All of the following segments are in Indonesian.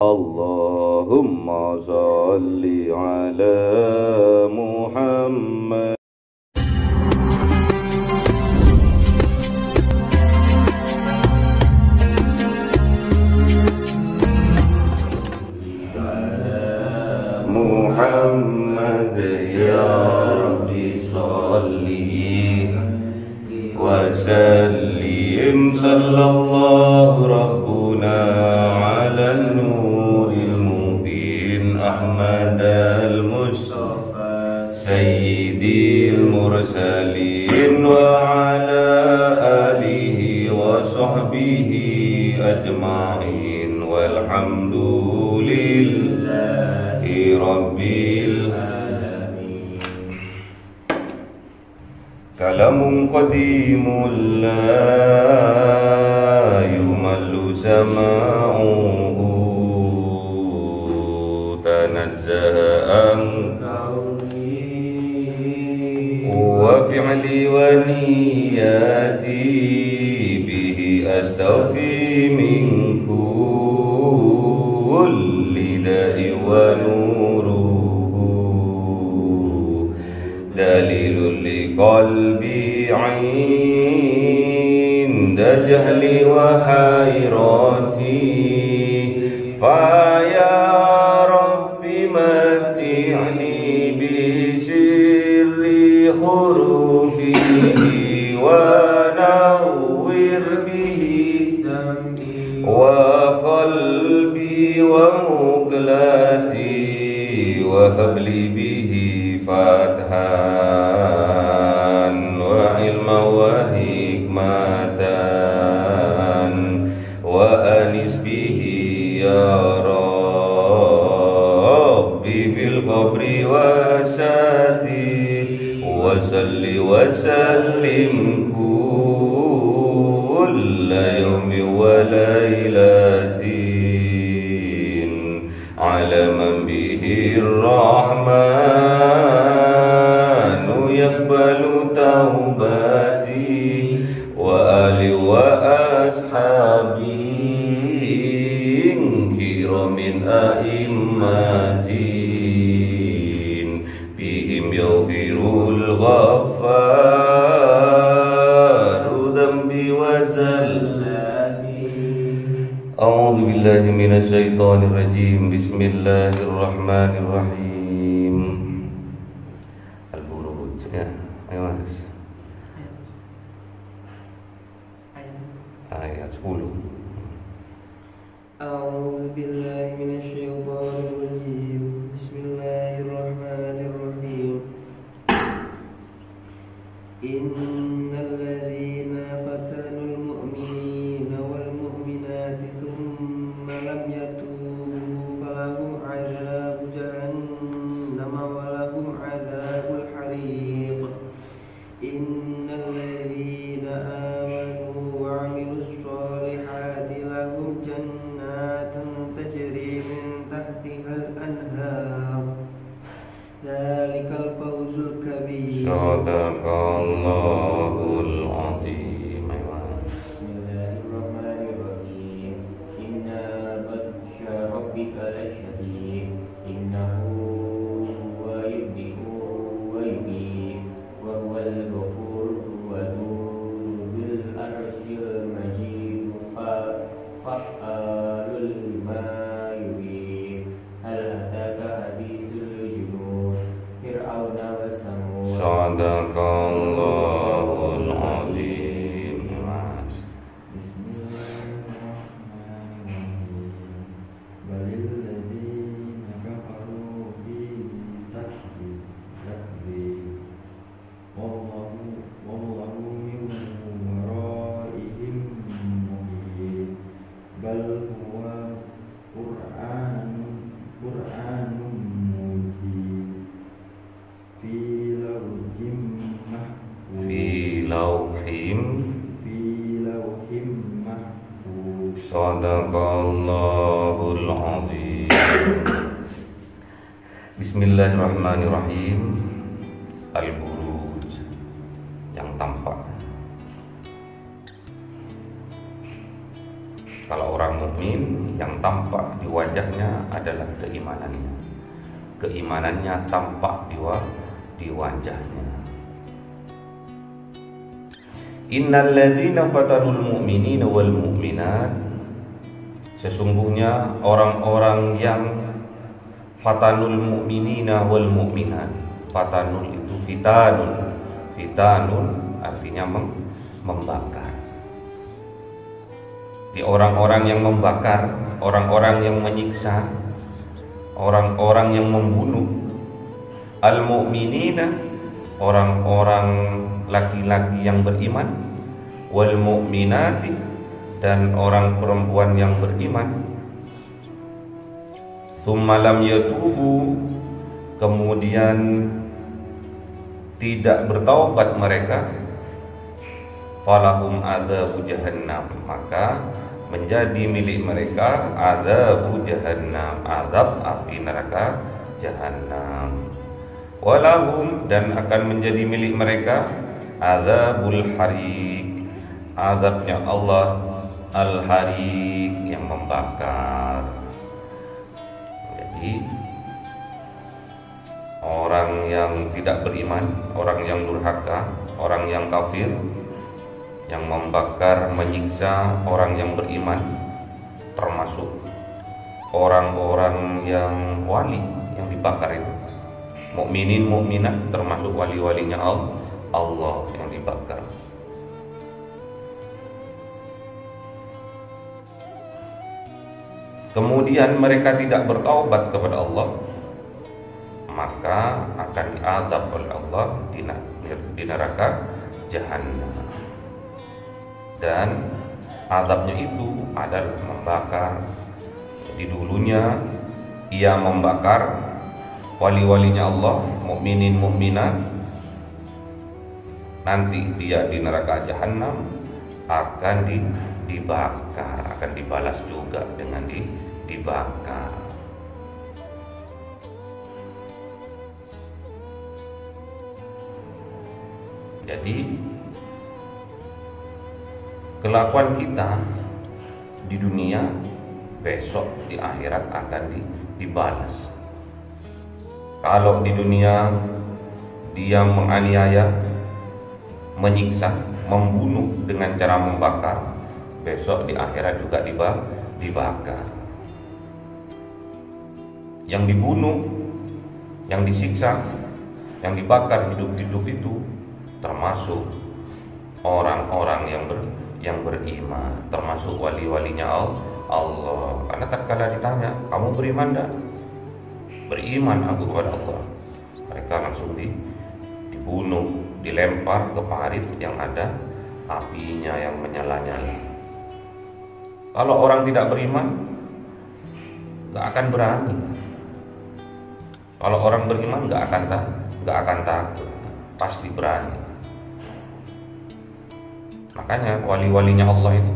Allahumma sholli ala Muhammad. Muhammad ya Rabbi sholli wa sallim sallallahu rabbuna ala nuril mubin Ahmad al-Mustafa sayyidil mursalin wa ala alihi wa sahbihi ajma'in walhamdulillahi rabbil alamin. Kalamun qadimun la yumallu sama'uhu tanazzaha an wa fi'li wa niyati bihi astaghfi min kulli da'i wa nuruhu dalilul liqalbi 'inda jahli wa hayrati fa ya rabbi mati'ni bi sirri hurufihi wa nawwir bihi sam'i wa qalbi wa muqlati wa habli bihi fathan wa ilma wa hikmatan wa anis bihi ya rabbi fil qabri wa sati wa salli wa sallim kulla yawmi wa laylatin ala man bihi rahmanu yaqbalu taubati wa ali wa ashabi kiramin a'immatin bihim yaghfirul ghaffaru dhanbi wa zallati. A'udzu billahi minasy syaithanir rajim. Bismillahirrahmanirrahim. Al-Buruj ya. Ayo Mas. Ayat 10. A'udzu billahi minasy syaithanir rajim. Bismillahirrahmanirrahim. Innal ladzina fatanul mu'minina wal mu'minati tsumma lam yatubu falahum 'adzabu jahannam wa lahum 'adzabul hariq. Innal ladzina amanu wa 'amilus sholihati lahum jannatun tajri min tahtihal anhar. Dzalikal fawzul kabir. Sadaqallahul azim. Bismillahirrahmanirrahim. Inna batsha rabbika lasyadid. Innahu huwa yubdi'u wa yu'id wa huwal ghafurur wadud bil arsyil majid fa'alul lima yurid. Hal ataka hadisul junud fir'auna wa samud. Sadaqallahul azim. Mas. Bismillahirrahmanirrahim. Balil ladzina kafaru fi takdzib. Wallahu min waraihim muhit. Bal huwa Qur'anun mujid. Fi lawhim mahfuz. Fi lawhim mahfuz. Sadaqallahul azim. Bismillahirrahmanirrahim. Al-Buruj, yang tampak. Kalau orang mukmin yang tampak di wajahnya adalah keimanannya. Keimanannya tampak di wajahnya. Innal ladzina fatanul mu'minina wal mu'minat, sesungguhnya orang-orang yang fatanul mu'minina wal mu'minat. Fatanul itu fitanun. Fitanun artinya membakar. Di orang-orang yang membakar, orang-orang yang menyiksa, orang-orang yang membunuh. Al-mu'minina, orang-orang laki-laki yang beriman. Wal mu'minati, dan orang perempuan yang beriman. Tsumma lam yatubu, kemudian tidak bertaubat mereka. Falahum adzabu jahannam, maka menjadi milik mereka adzabu jahannam, azab api neraka jahannam. Walahum, dan akan menjadi milik mereka azabul hariq, azabnya Allah al-hariq yang membakar. Jadi orang yang tidak beriman, orang yang durhaka, orang yang kafir, yang membakar, menyiksa orang yang beriman, termasuk orang-orang yang wali yang dibakar itu, mukminin mukminat, termasuk wali-walinya Allah yang dibakar. Kemudian mereka tidak bertaubat kepada Allah, maka akan diazab oleh Allah di neraka jahannam. Dan azabnya itu adalah membakar. Jadi dulunya ia membakar wali-walinya Allah, mukminin mukminat. Nanti dia di neraka jahannam akan dibakar, akan dibalas juga dengan dibakar. Jadi kelakuan kita di dunia besok di akhirat akan dibalas. Kalau di dunia dia menganiaya, menyiksa, membunuh dengan cara membakar, besok di akhirat juga dibakar. Yang dibunuh, yang disiksa, yang dibakar hidup-hidup itu termasuk orang-orang yang beriman, termasuk wali-walinya Allah. Karena tatkala ditanya, kamu beriman enggak? Beriman aku kepada Allah. Mereka langsung dibunuh, dilempar ke parit yang ada apinya yang menyala-nyala. Kalau orang tidak beriman, nggak akan berani. Kalau orang beriman nggak akan takut, pasti berani. Makanya wali-walinya Allah itu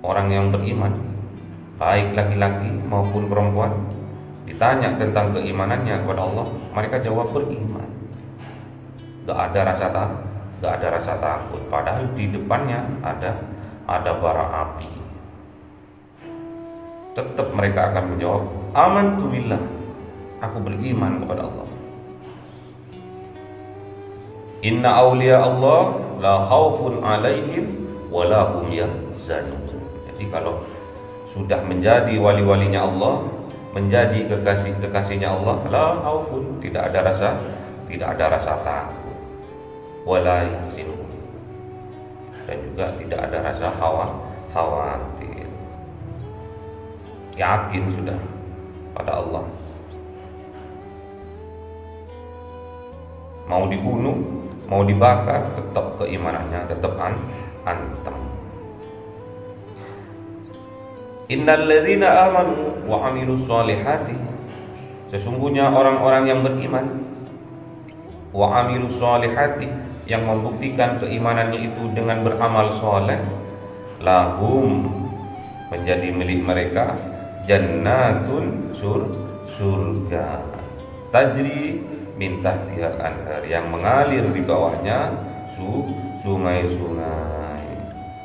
orang yang beriman, baik laki-laki maupun perempuan, ditanya tentang keimanannya kepada Allah, mereka jawab beriman. Gak ada rasa takut. Padahal di depannya ada bara api. Tetap mereka akan menjawab, amantu billah, aku beriman kepada Allah. Inna awliya Allah la khaufun alaihim wa la hum yahzanun. Jadi kalau sudah menjadi wali-walinya Allah, menjadi kekasih-kekasihnya Allah, la khaufun, tidak ada rasa takut, wa la yahzanun, dan juga tidak ada rasa khawatir. Yakin sudah pada Allah. Mau dibunuh, mau dibakar, tetap keimanannya tetap antem. Innal ladzina amanu wa 'amilus sholihati, sesungguhnya orang-orang yang beriman, wa 'amilus sholihati, yang membuktikan keimanannya itu dengan beramal soleh, lahum, menjadi milik mereka jannatun, surga, tajri min tahtihal anhar, yang mengalir di bawahnya sungai-sungai.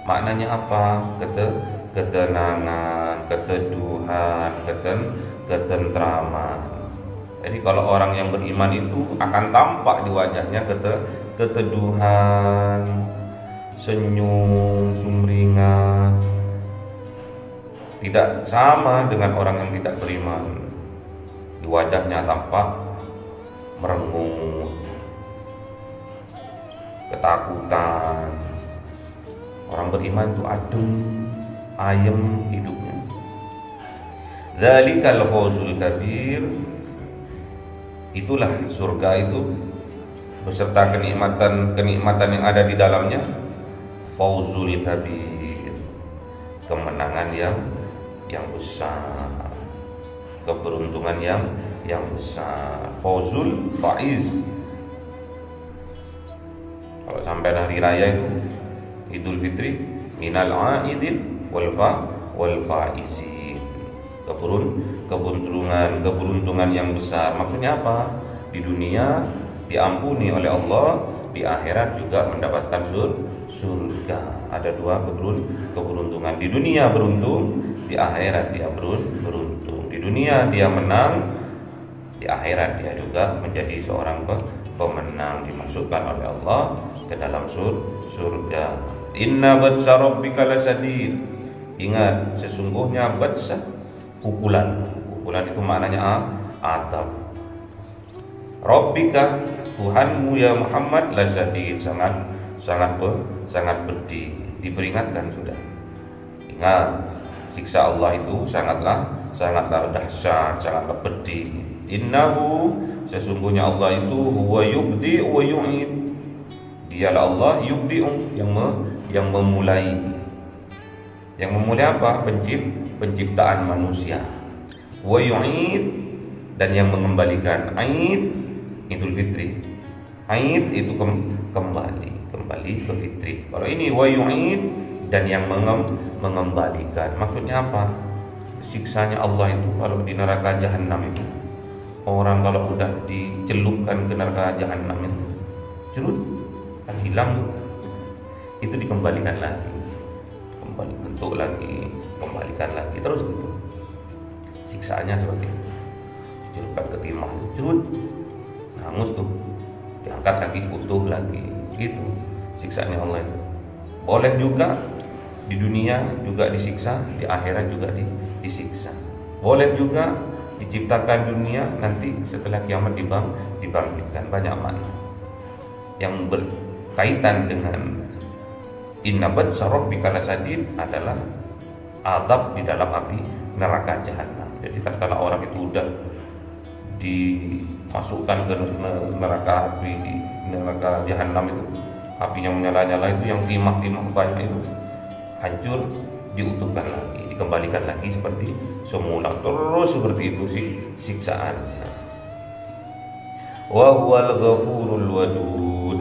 Maknanya apa? Ketenangan, keteduhan, ketentraman. Jadi kalau orang yang beriman itu akan tampak di wajahnya keteduhan, senyum, sumringah. Tidak sama dengan orang yang tidak beriman. Di wajahnya tampak merengut, ketakutan. Orang beriman itu adem, ayem hidupnya. Dzalikal fawzul kabir. Itulah surga itu beserta kenikmatan yang ada di dalamnya. Fawzul kabir, kemenangan yang besar, keberuntungan yang besar. Fawzul faiz. Kalau sampai hari raya itu Idul Fitri, minal aidin wal faizin. Keberuntungan yang besar. Maksudnya apa? Di dunia diampuni oleh Allah, di akhirat juga mendapatkan surga. Ada dua keberuntungan. Di dunia beruntung, di akhirat dia beruntung. Di dunia dia menang, di akhirat dia juga menjadi seorang pemenang, dimasukkan oleh Allah ke dalam surga. Inna batsya rabbika lasadid. Ingat, sesungguhnya batsya pukulan. Pukulan itu maknanya adab. Rabbika, Tuhanmu ya Muhammad, lasadid, sangat pedih. Diperingatkan sudah. Ingat, siksa Allah itu sangatlah dahsyat, sangatlah pedih. Innahu, sesungguhnya Allah itu huwa yubdi wa yu'id. Dialah Allah yubdi'u, yang memulai. Yang memulai apa? Penciptaan manusia. Wa yu'id, dan yang mengembalikan. Aid Idul Fitri. Aid itu kembali ke fitri. Kalau ini wa yu'id, dan yang mengembalikan. Maksudnya apa? Siksanya Allah itu kalau di neraka jahanam itu, orang kalau udah dicelupkan ke neraka jahanam itu, cerut kan hilang tuh. Itu dikembalikan lagi, kembali bentuk lagi, kembalikan lagi, terus gitu. Siksaannya seperti itu. Dicelupkan ke timah, cerut, hangus tuh, diangkat lagi, utuh lagi, gitu. Siksaannya Allah itu. Boleh juga di dunia juga disiksa, di akhirat juga disiksa. Boleh juga diciptakan dunia, nanti setelah kiamat dibangkitkan. Banyak makna yang berkaitan dengan inna batsya rabbika lasadid adalah azab di dalam api neraka jahanam. Jadi tatkala orang itu udah dimasukkan ke neraka api, di neraka jahanam itu, apinya menyala-nyala itu, yang timah-timah banyak itu hancur, diutuhkan lagi, dikembalikan lagi seperti semula, terus seperti itu siksaan. Wa huwal ghafurul wadud,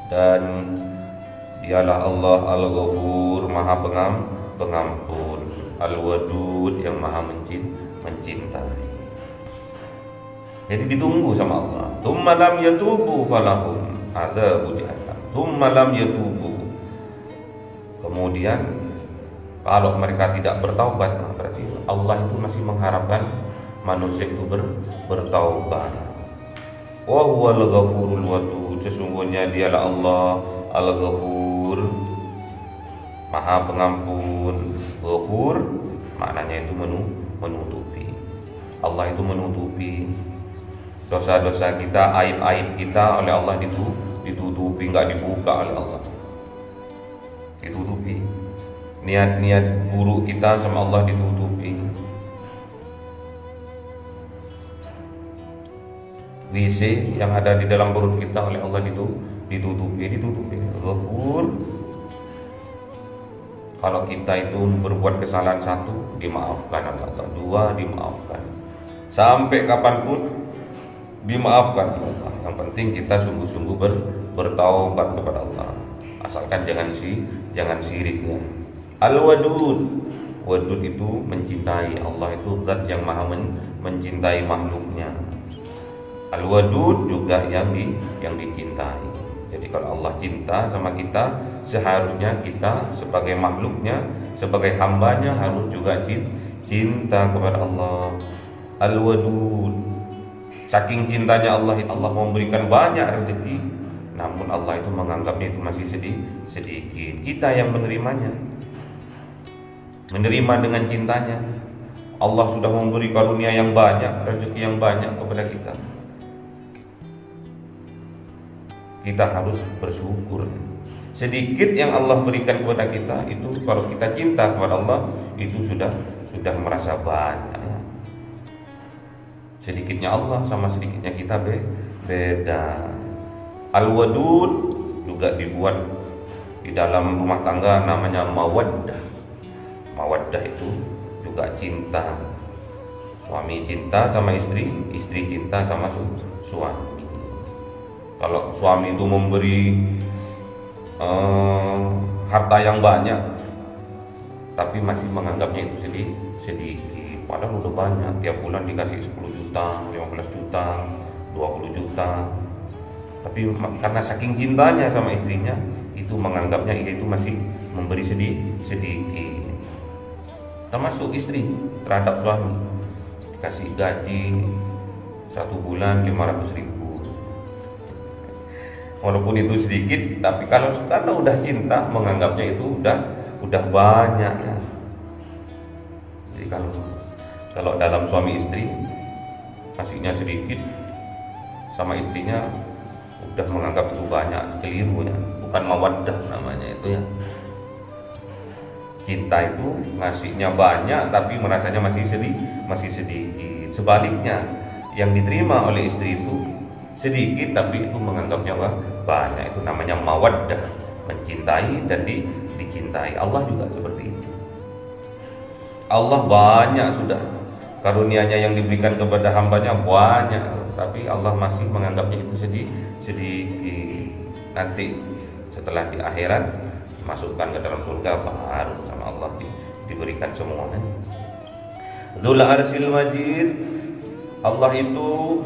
dan dialah Allah Al-Ghafur, Maha Pengampun, Al-Wadud, yang Maha mencintai. Jadi ditunggu sama Allah. Tsumma lam yatubu falahum adzabu jahannam. Tsumma lam yatubu. Kemudian kalau mereka tidak bertaubat, berarti Allah itu masih mengharapkan manusia itu bertaubat. Wa huwal ghafurul wadud, sesungguhnya dialah Allah Al-Ghafur, Maha Pengampun. Ghafur maknanya itu menutupi. Allah itu menutupi dosa-dosa kita, aib-aib kita oleh Allah ditutupi, enggak dibuka oleh Allah. Ditutupi. Niat-niat buruk kita sama Allah ditutupi. WC yang ada di dalam perut kita oleh Allah ditutupi. Ghafur. Kalau kita itu berbuat kesalahan, satu, dimaafkan oleh Allah. Dua, dimaafkan. Sampai kapanpun dimaafkan oleh Allah. Yang penting kita sungguh-sungguh bertaubat kepada Allah. Asalkan jangan syirik ya. Al-Wadud. Wadud itu mencintai. Allah itu zat yang maha mencintai makhluknya. Al-Wadud juga yang dicintai. Jadi kalau Allah cinta sama kita, seharusnya kita sebagai makhluknya sebagai hambanya harus juga cinta kepada Allah. Al-Wadud, saking cintanya Allah memberikan banyak rezeki, namun Allah itu menganggapnya itu masih sedikit. Kita yang menerimanya, menerima dengan cintanya. Allah sudah memberi karunia yang banyak, rezeki yang banyak kepada kita. Kita harus bersyukur. Sedikit yang Allah berikan kepada kita itu, kalau kita cinta kepada Allah, itu sudah merasa banyak. Sedikitnya Allah sama sedikitnya kita beda. Al-Wadud juga dibuat di dalam rumah tangga, namanya mawaddah. Mawaddah itu juga cinta. Suami cinta sama istri, istri cinta sama suami. Kalau suami itu memberi harta yang banyak, tapi masih menganggapnya itu sedikit, padahal udah banyak. Tiap bulan dikasih 10 juta, 15 juta, 20 juta, tapi karena saking cintanya sama istrinya, itu menganggapnya itu masih memberi sedikit. Termasuk istri terhadap suami, dikasih gaji 1 bulan 500 ribu. Walaupun itu sedikit, tapi karena udah cinta, menganggapnya itu udah banyak. Jadi kalau dalam suami istri kasihnya sedikit, sama istrinya udah menganggap itu banyak, keliru ya. Bukan mawaddah namanya itu ya. Cinta itu ngasihnya banyak, tapi merasanya masih sedikit. Sebaliknya, yang diterima oleh istri itu sedikit, tapi itu menganggapnya banyak. Itu namanya mawaddah, mencintai dan dicintai. Allah juga seperti itu. Allah banyak sudah karunia-Nya yang diberikan kepada hambanya banyak, tapi Allah masih menganggapnya itu sedikit. Nanti setelah di akhirat masukkan ke dalam surga, baru sama Allah diberikan semuanya. Dzul Arsyil Majid, Allah itu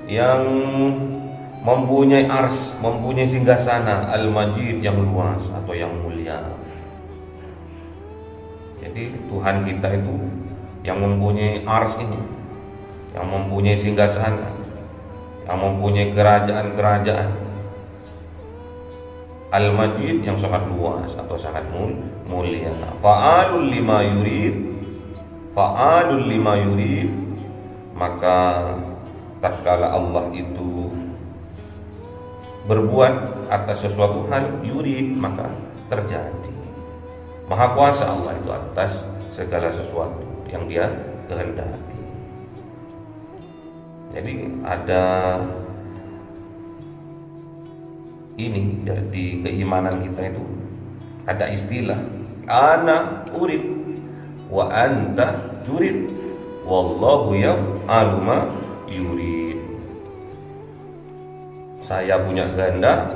yang mempunyai ars, mempunyai singgasana, Al-Majid, yang luas atau yang mulia. Jadi Tuhan kita itu yang mempunyai ars ini, yang mempunyai singgasana, yang mempunyai kerajaan-kerajaan. Al-Majid, yang sangat luas atau sangat mulia. Fa'alul lima yurid, maka tatkala Allah itu berbuat atas sesuatu hal, yurid, maka terjadi. Maha kuasa Allah itu atas segala sesuatu yang Dia kehendaki. Jadi ada ini di keimanan kita itu ada istilah ana urid wa anta turid wallahu yaf'alu ma yurid. Saya punya kehendak,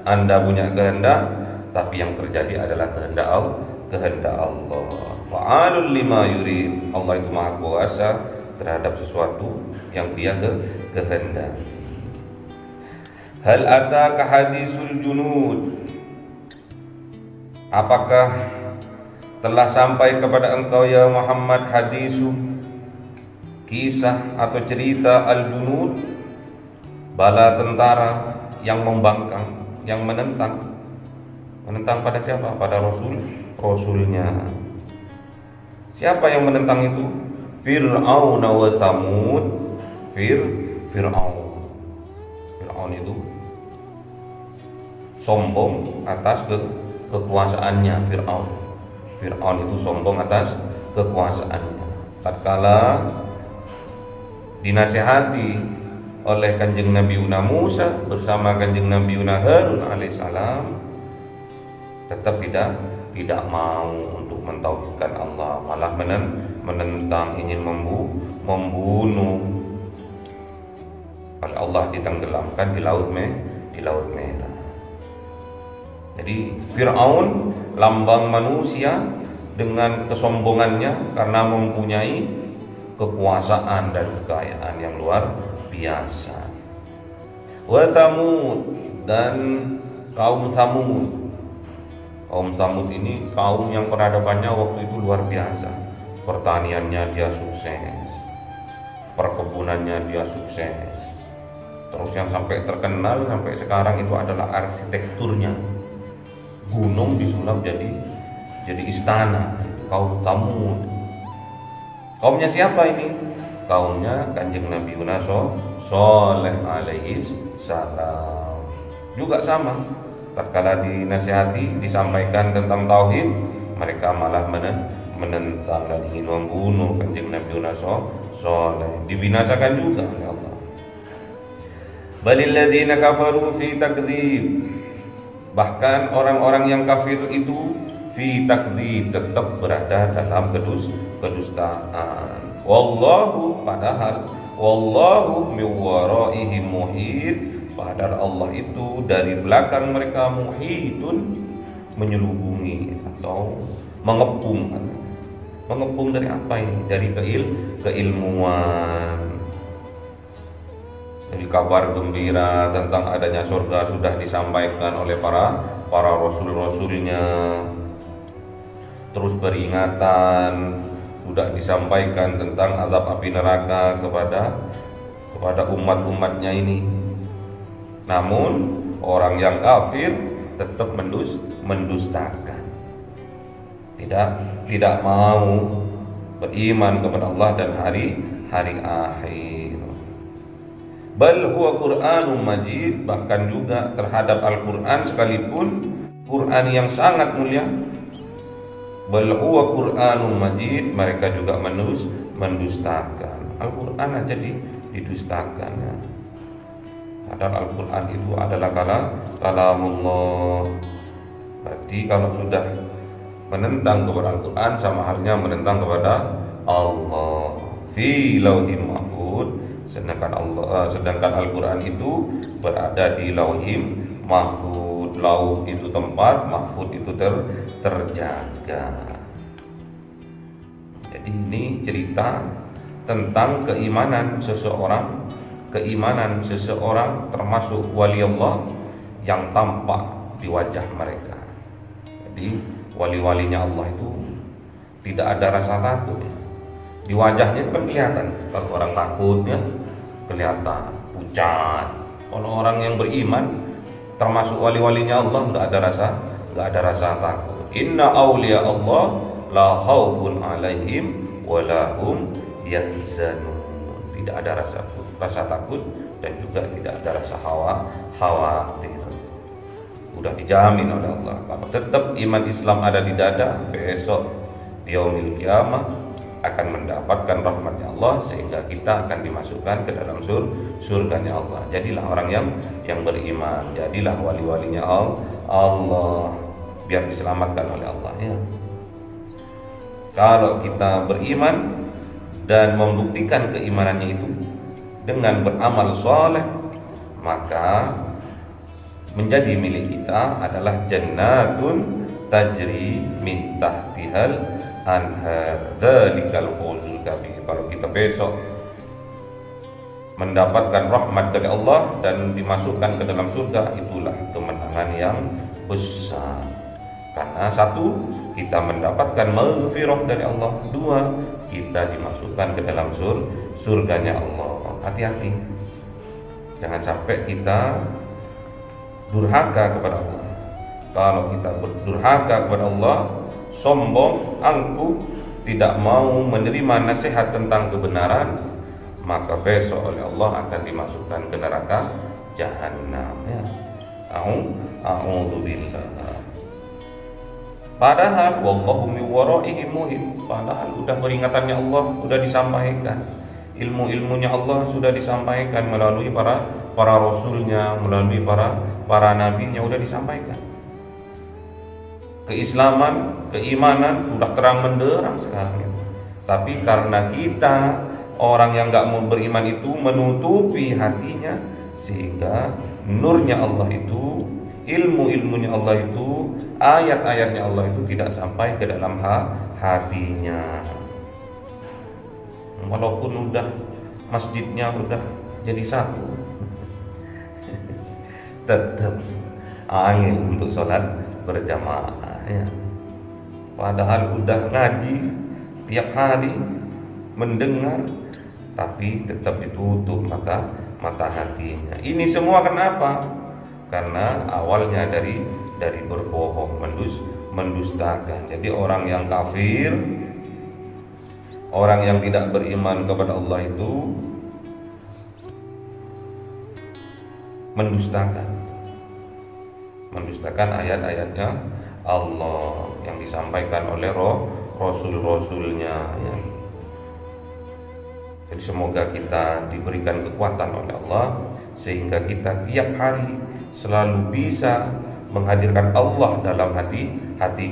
Anda punya kehendak, tapi yang terjadi adalah kehendak Allah. Fa'alul lima yurid. Allah itu maha kuasa terhadap sesuatu yang Dia kehendaki. Hal ataka hadisul junud, apakah telah sampai kepada engkau ya Muhammad hadisu, kisah atau cerita al-junud, bala tentara yang membangkang, yang menentang pada siapa? Pada Rasulnya. Siapa yang menentang itu? Fir'aun wa Tsamud. Fir'aun itu sombong atas kekuasaannya. Fir'aun itu sombong atas kekuasaannya. Tatkala dinasihati oleh Kanjeng Nabi Musa bersama Kanjeng Nabi Harun alaihissalam, tetap tidak mau untuk mentauhidkan Allah, malah menentang, ingin membunuh. Oleh Allah ditenggelamkan di Laut Merah. Jadi Fir'aun lambang manusia dengan kesombongannya karena mempunyai kekuasaan dan kekayaan yang luar biasa. Wa Tsamud, dan kaum Tsamud. Kaum Tsamud ini kaum yang peradabannya waktu itu luar biasa. Pertaniannya dia sukses, perkebunannya dia sukses. Terus yang sampai terkenal sampai sekarang itu adalah arsitekturnya. Gunung disulap jadi istana. Kaum Tsamud. Kaumnya siapa ini? Kaumnya Kanjeng Nabi Yunus Shalih alaihi salam. Juga sama. Tatkala dinasihati, disampaikan tentang tauhid, mereka malah menentang dan ingin membunuh Kanjeng Nabi Yunus Shalih. Dibinasakan juga oleh Allah. Balil ladzina kafaru fi takdzib. Bahkan orang-orang yang kafir itu fi takdzib, tetap berada dalam kedustaan. Wallahu, padahal wallahu min waraihim muhit. Padahal Allah itu dari belakang mereka muhitun, menyelubungi atau mengepung. Mengepung dari apa ini? Dari keilmuan. Jadi kabar gembira tentang adanya surga sudah disampaikan oleh para rasul-rasulnya. Terus peringatan sudah disampaikan tentang azab api neraka kepada umat-umatnya ini. Namun orang yang kafir tetap mendustakan. Tidak mau beriman kepada Allah dan hari akhir. Bal huwa Qur'anun Majid, bahkan juga terhadap Al-Qur'an sekalipun Qur'an yang sangat mulia. Bal huwa Qur'anun Majid, mereka juga mendustakan. Al-Qur'an aja didustakan ya. Padahal Al-Quran itu adalah kalamullah. Berarti kalau sudah menentang kepada Al-Quran, sama halnya menentang kepada Allah. Fi lauhim mahfud, sedangkan Al-Quran itu berada di lauhim mahfud. Lauh itu tempat, mahfud itu terjaga. Jadi ini cerita tentang keimanan seseorang termasuk wali Allah yang tampak di wajah mereka. Jadi wali-walinya Allah itu tidak ada rasa takut. Di wajahnya itu kan kelihatan. Kalau orang takutnya kelihatan pucat. Kalau orang yang beriman termasuk wali-walinya Allah nggak ada rasa takut. Inna awliya Allah la khaufun alaihim wa lahum yahzanun. Tidak ada rasa takut dan juga tidak ada rasa khawatir. Sudah dijamin oleh Allah. Kalau tetap iman Islam ada di dada, besok di yaumil qiyamah akan mendapatkan rahmatnya Allah, sehingga kita akan dimasukkan ke dalam surganya Allah. Jadilah orang yang beriman, jadilah wali-walinya Allah, biar diselamatkan oleh Allah ya. Kalau kita beriman dan membuktikan keimanannya itu dengan beramal soleh, maka menjadi milik kita adalah jannatun tajri min tahtihal anhar, dzalikal fawzul kabir. Kalau kita besok mendapatkan rahmat dari Allah dan dimasukkan ke dalam surga, itulah kemenangan yang besar. Karena satu, kita mendapatkan maghfirah dari Allah. Dua, kita dimasukkan ke dalam surganya Allah. Hati-hati, jangan sampai kita durhaka kepada Allah. Kalau kita berdurhaka kepada Allah, sombong, angkuh, tidak mau menerima nasihat tentang kebenaran, maka besok oleh Allah akan dimasukkan ke neraka jahanam ya. A'udzubillah. Padahal wallahu min waraihim muhit. Padahal sudah peringatannya Allah sudah disampaikan. Ilmu-ilmunya Allah sudah disampaikan melalui para rasulnya, melalui para nabinya sudah disampaikan. Keislaman, keimanan sudah terang benderang sekarang. Tapi karena kita orang yang enggak mau beriman itu menutupi hatinya, sehingga nurnya Allah itu, ilmu-ilmunya Allah itu, ayat-ayatnya Allah itu tidak sampai ke dalam hatinya. Walaupun udah masjidnya udah jadi satu, tetap angin untuk sholat berjamaah. ya. Padahal udah ngaji tiap hari, mendengar, tapi tetap ditutup mata hatinya. Ini semua kenapa? Karena awalnya dari berbohong, mendustakan. Jadi orang yang kafir, orang yang tidak beriman kepada Allah itu mendustakan ayat-ayatnya Allah yang disampaikan oleh Rasul-Rasulnya ya. Jadi semoga kita diberikan kekuatan oleh Allah sehingga kita tiap hari selalu bisa menghadirkan Allah dalam hati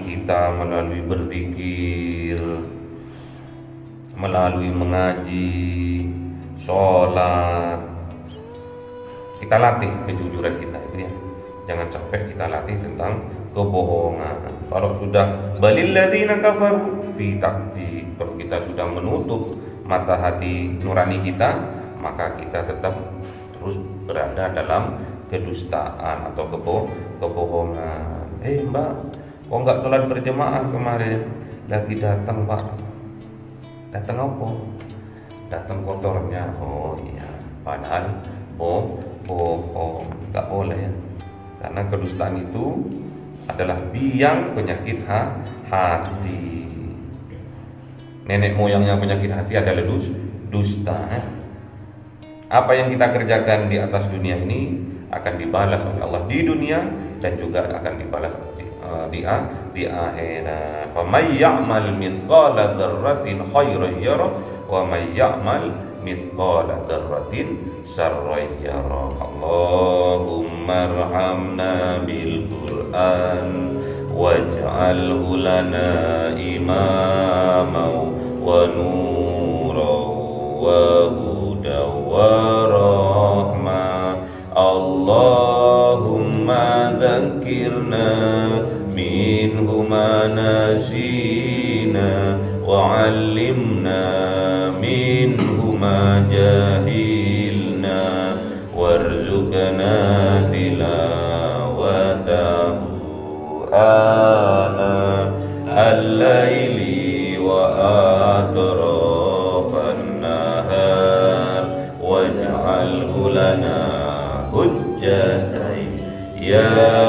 kita melalui berzikir, melalui mengaji, sholat. Kita latih kejujuran kita itu ya. Jangan sampai kita latih tentang kebohongan. Kalau sudah balil ladzina kafaru fi takdzib, kalau kita sudah menutup mata hati nurani kita, maka kita tetap terus berada dalam kedustaan atau kebohongan. Mbak, kok nggak sholat berjamaah kemarin? Lagi datang Pak. Datang apa? Datang kotornya. Oh iya, padahal bohong, nggak boleh ya. Karena kedustaan itu adalah biang penyakit hati. Nenek moyangnya penyakit hati adalah dusta. Apa yang kita kerjakan di atas dunia ini akan dibalas oleh Allah di dunia dan juga akan dibalas di akhirat. Fa may ya'mal mithqala dzarratin khairan yarah wa may ya'mal mithqala dzarratin syarran yarah. Allahumma arhamna bil Qur'an waj'alhu lana imama wa nura wa huda wa rahmah. Allahumma dzakirna minhu ma nasina wa 'allimna minhu ma jahilna warzuqna tilawatahu ana al-laili wa atrafan nahar waj'alhu lana hujjatan ya